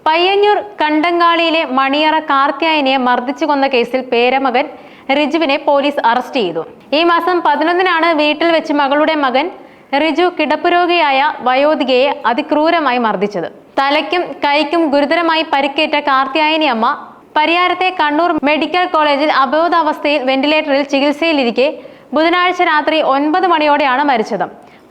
പയ്യന്നൂർ കണ്ടങ്കാളിയിലെ മണിയറ കാർത്യായനിയെ മർദ്ദിച്ചു കൊന്ന കേസിൽ പേരമകൻ റിജുവിനെ പോലീസ് അറസ്റ്റ് ചെയ്തു. ഈ മാസം 11-നാണ് വീട്ടിൽ വെച്ച് മകളുടെ മകൻ റിജു കിടപ്പുരോഗിയായ വയോധികയെ അതിക്രൂരമായി മർദ്ദിച്ചത്. തലയ്ക്കും കൈക്കും ഗുരുതരമായി പരിക്കേറ്റ കാർത്യായനി അമ്മ പരിയാരത്തെ കണ്ണൂർ മെഡിക്കൽ കോളേജിൽ അബോധാവസ്ഥയിൽ വെന്റിലേറ്ററിൽ ചികിത്സയിലിരിക്കെ ബുധനാഴ്ച രാത്രി 9 മണിയോടെയാണ് മരിച്ചത്.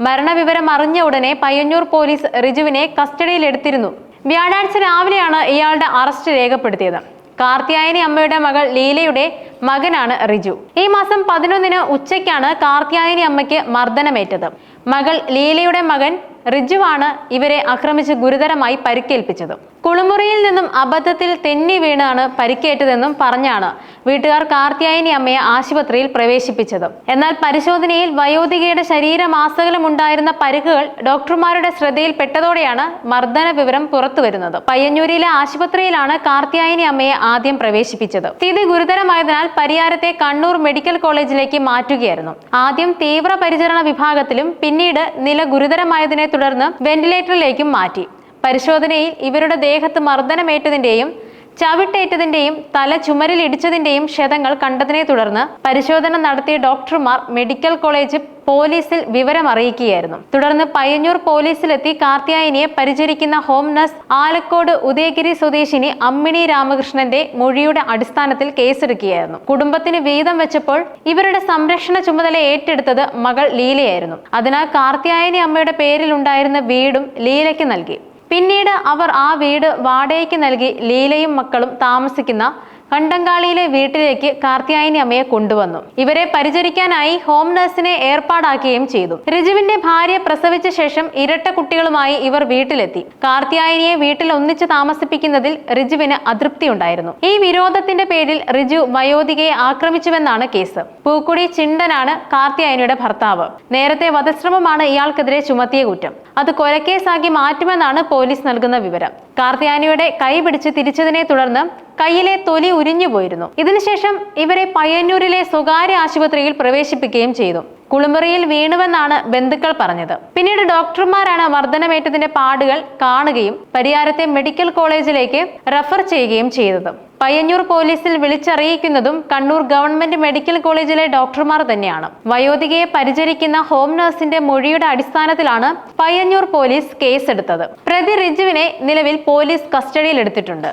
മരണവിവരം അറിഞ്ഞ ഉടനെ പയ്യന്നൂർ പോലീസ് റിജുവിനെ കസ്റ്റഡിയിലെടുത്തിരുന്നു. വ്യാഴാഴ്ച രാവിലെയാണ് ഇയാളുടെ അറസ്റ്റ് രേഖപ്പെടുത്തിയത്. കാർത്യായനി അമ്മയുടെ മകൾ ലീലയുടെ മകനാണ് റിജു. ഈ മാസം 11-ന് ഉച്ചയ്ക്കാണ് കാർത്യായനി അമ്മയ്ക്ക് മർദ്ദനമേറ്റത്. മകൾ ലീലയുടെ മകൻ റിജുവാണ് ഇവരെ ആക്രമിച്ച് ഗുരുതരമായി പരിക്കേൽപ്പിച്ചത്. കുളിമുറിയിൽ നിന്നും അബദ്ധത്തിൽ തെന്നി വീണാണ് പരിക്കേറ്റതെന്നും പറഞ്ഞാണ് വീട്ടുകാർ കാർത്യായനി അമ്മയെ ആശുപത്രിയിൽ പ്രവേശിപ്പിച്ചത്. എന്നാൽ പരിശോധനയിൽ വയോധികയുടെ ശരീരമാസകലമുണ്ടായിരുന്ന പരിക്കുകൾ ഡോക്ടർമാരുടെ ശ്രദ്ധയിൽപ്പെട്ടതോടെയാണ് മർദ്ദന വിവരം പുറത്തുവരുന്നത്. പയ്യന്നൂരിലെ ആശുപത്രിയിലാണ് കാർത്യായനി അമ്മയെ ആദ്യം പ്രവേശിപ്പിച്ചത്. സ്ഥിതി ഗുരുതരമായതിനാൽ പരിയാരത്തെ കണ്ണൂർ മെഡിക്കൽ കോളേജിലേക്ക് മാറ്റുകയായിരുന്നു. ആദ്യം തീവ്രപരിചരണ വിഭാഗത്തിലും പിന്നീട് നില ഗുരുതരമായതിനെ തുടർന്ന് വെന്റിലേറ്ററിലേക്കും മാറ്റി. പരിശോധനയിൽ ഇവരുടെ ദേഹത്ത് മർദ്ദനമേറ്റതിന്റെയും ചവിട്ടേറ്റതിന്റെയും തല ചുമരിൽ ഇടിച്ചതിന്റെയും ക്ഷതങ്ങൾ കണ്ടതിനെ തുടർന്ന് പരിശോധന നടത്തിയ ഡോക്ടർമാർ മെഡിക്കൽ കോളേജ് പോലീസിൽ വിവരം അറിയിക്കുകയായിരുന്നു. തുടർന്ന് പയ്യന്നൂർ പോലീസിലെത്തി കാർത്യായനിയെ പരിചരിക്കുന്ന ഹോം നഴ്സ് ആലക്കോട് ഉദയഗിരി സ്വദേശിനി അമ്മിണി രാമകൃഷ്ണന്റെ മൊഴിയുടെ അടിസ്ഥാനത്തിൽ കേസെടുക്കുകയായിരുന്നു. കുടുംബത്തിന് വീതം വെച്ചപ്പോൾ ഇവരുടെ സംരക്ഷണ ചുമതല ഏറ്റെടുത്തത് മകൾ ലീലയായിരുന്നു. അതിനാൽ കാർത്യായനി അമ്മയുടെ പേരിൽ ഉണ്ടായിരുന്ന വീടും ലീലയ്ക്ക് നൽകി. പിന്നീട് അവർ ആ വീട് വാടകയ്ക്ക് നൽകി ലീലയും മക്കളും താമസിക്കുന്ന കണ്ടങ്കാളിയിലെ വീട്ടിലേക്ക് കാർത്യായനി അമ്മയെ കൊണ്ടുവന്നു. ഇവരെ പരിചരിക്കാനായി ഹോം നഴ്സിനെ ഏർപ്പാടാക്കുകയും ചെയ്തു. റിജുവിന്റെ ഭാര്യ പ്രസവിച്ച ശേഷം ഇരട്ട കുട്ടികളുമായി ഇവർ വീട്ടിലെത്തി. കാർത്യായനിയെ വീട്ടിൽ ഒന്നിച്ച് താമസിപ്പിക്കുന്നതിൽ റിജുവിന് അതൃപ്തിയുണ്ടായിരുന്നു. ഈ വിരോധത്തിന്റെ പേരിൽ റിജു വയോധികയെ ആക്രമിച്ചുവെന്നാണ് കേസ്. പൂക്കുടി ചിണ്ടനാണ് കാർത്യായനിയുടെ ഭർത്താവ്. നേരത്തെ വധശ്രമമാണ് ഇയാൾക്കെതിരെ ചുമത്തിയ കുറ്റം. അത് കൊലക്കേസാക്കി മാറ്റുമെന്നാണ് പോലീസ് നൽകുന്ന വിവരം. കാർത്യായനിയുടെ കൈ പിടിച്ച് തിരിച്ചതിനെ തുടർന്ന് കയ്യിലെ തൊലി ഉരിഞ്ഞുപോയിരുന്നു. ഇതിനുശേഷം ഇവരെ പയ്യന്നൂരിലെ സ്വകാര്യ ആശുപത്രിയിൽ പ്രവേശിപ്പിക്കുകയും ചെയ്തു. കുളിമുറിയിൽ വീണുവെന്നാണ് ബന്ധുക്കൾ പറഞ്ഞത്. പിന്നീട് ഡോക്ടർമാരാണ് മർദ്ദനമേറ്റതിന്റെ പാടുകൾ കാണുകയും പരിയാരത്തെ മെഡിക്കൽ കോളേജിലേക്ക് റഫർ ചെയ്യുകയും ചെയ്തത്. പയ്യന്നൂർ പോലീസിൽ വിളിച്ചറിയിക്കുന്നതും കണ്ണൂർ ഗവൺമെന്റ് മെഡിക്കൽ കോളേജിലെ ഡോക്ടർമാർ തന്നെയാണ്. വയോധികയെ പരിചരിക്കുന്ന ഹോം നഴ്സിന്റെ മൊഴിയുടെ അടിസ്ഥാനത്തിലാണ് പയ്യന്നൂർ പോലീസ് കേസെടുത്തത്. പ്രതി റിജുവിനെ നിലവിൽ പോലീസ് കസ്റ്റഡിയിലെടുത്തിട്ടുണ്ട്.